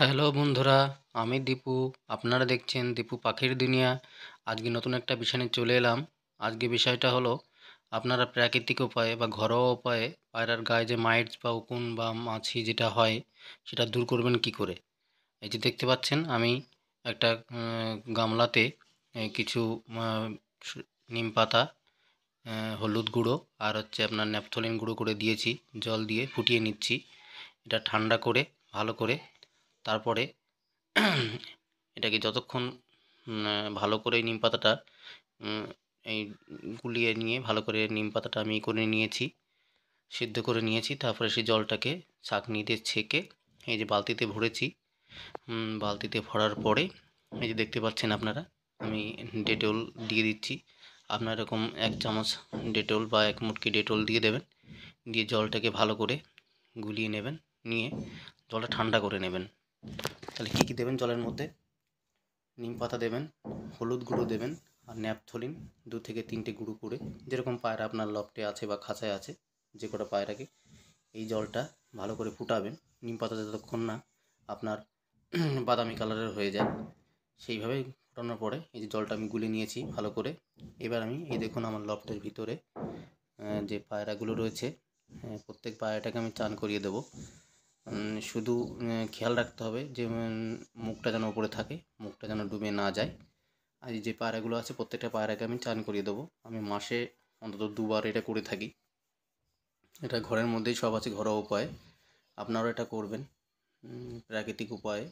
Hello বন্ধুরা, আমি দীপু। আপনারা দেখছেন দীপু পাখির দুনিয়া। আজকে নতুন একটা বিষয় নিয়ে চলে এলাম। আজকে বিষয়টা হলো আপনারা প্রাকৃতিক উপায়ে বা ঘরোয়া উপায়ে পায়রার গায়ে যে মাইটস বা উকুন বা মাছি যেটা হয় সেটা দূর করবেন কি করে। এই যে দেখতে পাচ্ছেন আমি একটা গামলাতে কিছু আহ, নিম পাতা, হলুদ গুঁড়ো আর হচ্ছে আপনার ন্যাপথলিন গুঁড়ো করে দিয়েছি, জল দিয়ে ফুটিয়ে নিচ্ছি। এটা ঠান্ডা করে ভালো করে তারপরে এটাকে যতক্ষণ ভালো করে নিম পাতাটা উম, এই গুলিয়ে নিয়ে ভালো করে নিম পাতাটা আমি করে নিয়েছি, সিদ্ধ করে নিয়েছি। তারপরে সেই জলটাকে ছাঁকনি দিয়ে ছেঁকে এই যে বালতিতে ভরেছি। বালতিতে ভরার পরে এই যে দেখতে পাচ্ছেন আপনারা, আমি ডেটল দিয়ে দিচ্ছি। আপনার এরকম 1 চামচ ডেটল বা 1 মুটকি ডেটল দিয়ে দেবেন, দিয়ে জলটাকে ভালো করে গুলিয়ে নেবেন, নিয়ে জলটা ঠান্ডা করে নেবেন। তাহলে কী কী দেবেন জলের মধ্যে? নিম পাতা দেবেন, হলুদ গুঁড়ো দেবেন, আর ন্যাপথলিন 2 থেকে 3টে গুঁড়ো করে, যেরকম পায়রা আপনার লফটে আছে বা খাঁচায় আছে যে কটা পায়রাকে। এই জলটা ভালো করে ফুটাবেন, নিম পাতা যতক্ষণ না আপনার বাদামি কালারের হয়ে যায় সেইভাবে ফোটানোর পরে এই যে জলটা আমি গুলে নিয়েছি ভালো করে। এবার আমি এই দেখুন আমার লফটের ভিতরে যে পায়রাগুলো রয়েছে, প্রত্যেক পায়রাটাকে আমি চান করিয়ে দেবো। শুধু খেয়াল রাখতে হবে যে মুখটা যেন ওপরে থাকে, মুখটা যেন ডুবে না যায়। আর এই যে পায়রাগুলো আছে প্রত্যেকটা পায়রাকে আমি চান করিয়ে দেবো। আমি মাসে অন্তত 2বার এটা করে থাকি। এটা ঘরের মধ্যেই সব আছে, ঘরোয়া উপায়ে। আপনারাও এটা করবেন প্রাকৃতিক উপায়ে।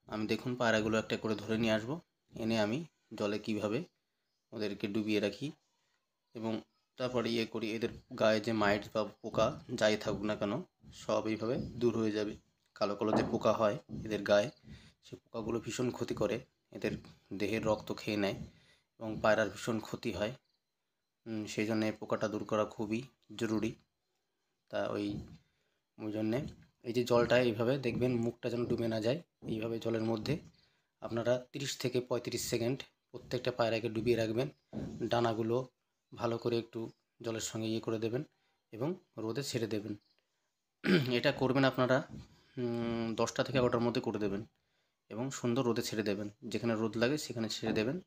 আমি দেখুন পায়রাগুলো একটা করে ধরে নিয়ে আসবো, এনে আমি জলে কিভাবে ওদেরকে ডুবিয়ে রাখি এবং তারপরে ইয়ে করি, এদের গায়ে যে মাইটস বা পোকা যাই থাকুক না কেন সব এইভাবে দূর হয়ে যাবে। কালো কালো যে পোকা হয় এদের গায়ে, সেই পোকাগুলো ভীষণ ক্ষতি করে, এদের দেহের রক্ত খেয়ে নেয় এবং পায়রার ভীষণ ক্ষতি হয়। সেই জন্য এই পোকাটা দূর করা খুবই জরুরি। তা ওই ওই জন্যে এই যে জলটা এইভাবে দেখবেন মুখটা যেন ডুবে না যায়, এইভাবে জলের মধ্যে আপনারা 30 থেকে 35 সেকেন্ড প্রত্যেকটা পায়রাকে ডুবিয়ে রাখবেন। ডানাগুলো ভালো করে একটু জলের সঙ্গে ইয়ে করে দেবেন এবং রোদে ছেড়ে দেবেন। এটা করবেন আপনারা 10টা থেকে 11টার মধ্যে করে দেবেন এবং সুন্দর রোদে ছেড়ে দেবেন, যেখানে রোদ লাগে সেখানে ছেড়ে দেবেন।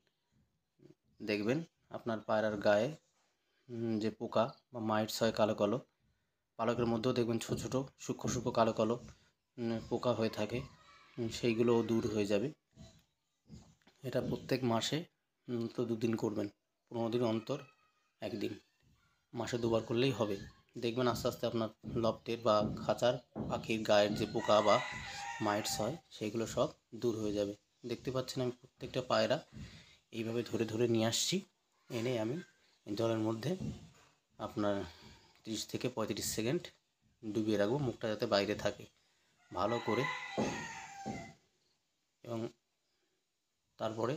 দেখবেন আপনার পায়রার গায়ে যে পোকা বা মাইটস হয় কালো কালো, পালকের মধ্যেও দেখবেন ছোটো ছোটো সূক্ষ্ম সূক্ষ্ম কালো কালো পোকা হয়ে থাকে, সেইগুলোও দূর হয়ে যাবে। এটা প্রত্যেক মাসে তো 2 দিন করবেন, 15 দিন অন্তর 1 দিন, মাসে 2বার করলেই হবে। দেখবেন আস্তে আস্তে আপনার লফটের বা খাঁচার পাখির গায়ের যে পোকা বা মাইটস হয় সেগুলো সব দূর হয়ে যাবে। দেখতে পাচ্ছেন আমি প্রত্যেকটা পায়রা এইভাবে ধরে ধরে নিয়ে আসছি, এনে আমি জলের মধ্যে আপনার 30 থেকে 35 সেকেন্ড ডুবিয়ে রাখবো, মুখটা যাতে বাইরে থাকে ভালো করে। এবং তারপরে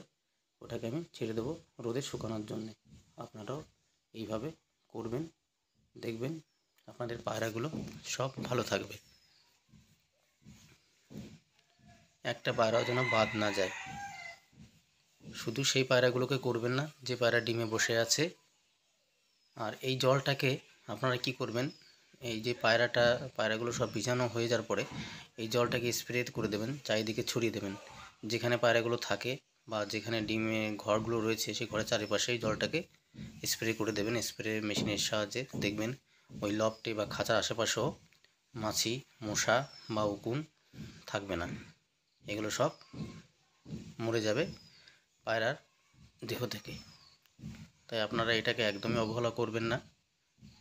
ওটাকে আমি ছেড়ে দেবো রোদে শুকানোর জন্যে। আপনারাও এইভাবে করবেন, দেখবেন আপনাদের পায়রাগুলো সব ভালো থাকবে, একটা পায়রাও যেন বাদ না যায়। শুধু সেই পায়রাগুলোকে করবেন না যে পায়রা ডিমে বসে আছে। আর এই জলটাকে আপনারা কি করবেন, এই যে পায়রাগুলো সব ভিজানো হয়ে যাওয়ার পরে এই জলটাকে স্প্রে করে দেবেন, চারিদিকে ছড়িয়ে দেবেন। যেখানে পায়রাগুলো থাকে বা যেখানে ডিমে ঘরগুলো রয়েছে সেই ঘরের চারিপাশে এই জলটাকে স্প্রে করে দেবেন। স্প্রে মেশিনের সাহায্যে দেখবেন ওই লফটে বা খাঁচার আশেপাশেও মাছি, মশা বা উকুন থাকবে না, এগুলো সব মরে যাবে পায়রার দেহ থেকে। তাই আপনারা এটাকে একদমই অবহেলা করবেন না।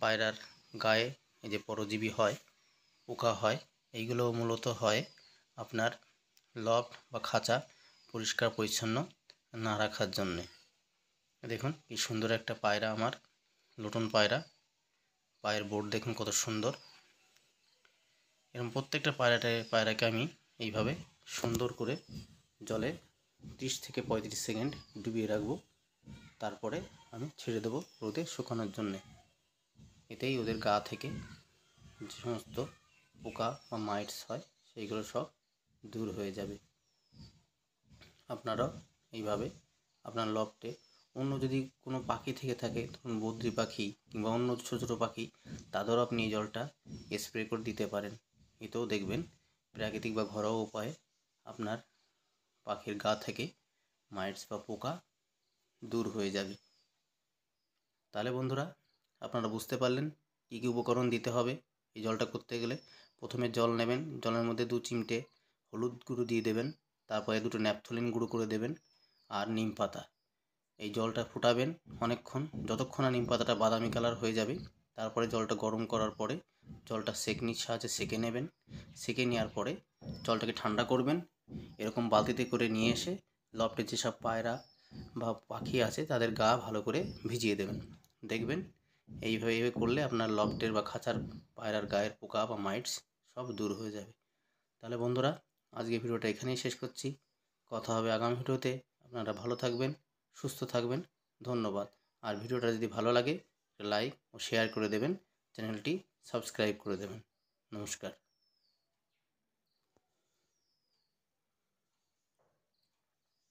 পায়রার গায়ে এই যে পরজীবী হয়, পোকা হয়, এইগুলো মূলত হয় আপনার লফট বা খাঁচা পরিষ্কার পরিচ্ছন্ন না রাখার জন্যে। দেখুন কি সুন্দর একটা পায়রা আমার, লুটন পায়রা, পায়ের বোর্ড দেখুন কত সুন্দর। এরকম প্রত্যেকটা পায়রাকে আমি এইভাবে সুন্দর করে জলে 30 থেকে 35 সেকেন্ড ডুবিয়ে রাখবো, তারপরে আমি ছেড়ে দেবো রোদে শুকানোর জন্যে। এতেই ওদের গা থেকে যে সমস্ত পোকা বা মাইটস হয় সেইগুলো সব দূর হয়ে যাবে। আপনারাও এইভাবে আপনার লফটে অন্য যদি কোনো পাখি থেকে থাকে, ধরুন বদ্রি পাখি কিংবা অন্য ছোটো ছোটো পাখি, তাদেরও আপনি এই জলটা স্প্রে করে দিতে পারেন। এতেও দেখবেন প্রাকৃতিক বা ঘরোয়া উপায়ে আপনার পাখির গা থেকে মাইটস বা পোকা দূর হয়ে যাবে। তাহলে বন্ধুরা, আপনারা বুঝতে পারলেন কী কী উপকরণ দিতে হবে এই জলটা করতে গেলে। প্রথমে জল নেবেন, জলের মধ্যে 2 চিমটে হলুদ গুঁড়ো দিয়ে দেবেন, তারপরে 2টো ন্যাপথলিন গুঁড়ো করে দেবেন আর নিম পাতা। এই জলটা ফুটাবেন অনেকক্ষণ, যতক্ষণ না নিম পাতাটা বাদামি কালার হয়ে যাবে। তারপরে জলটা গরম করার পরে জলটা সেকনির সাহায্যে সেকে নেবেন। সেকে নেওয়ার পরে জলটাকে ঠান্ডা করবেন। এরকম বালতিতে করে নিয়ে এসে লফটে যেসব পায়রা বা পাখি আছে তাদের গা ভালো করে ভিজিয়ে দেবেন। দেখবেন এইভাবে করলে আপনার লফটের বা খাঁচার পায়রার গায়ের পোকা বা মাইটস সব দূর হয়ে যাবে। তাহলে বন্ধুরা, আজকে ভিডিওটা এখানেই শেষ করছি। কথা হবে আগামী ভিডিওতে। আপনারা ভালো থাকবেন, সুস্থ থাকবেন। ধন্যবাদ। আর ভিডিওটা যদি ভালো লাগে লাইক ও শেয়ার করে দেবেন, চ্যানেলটি সাবস্ক্রাইব করে দেবেন। নমস্কার।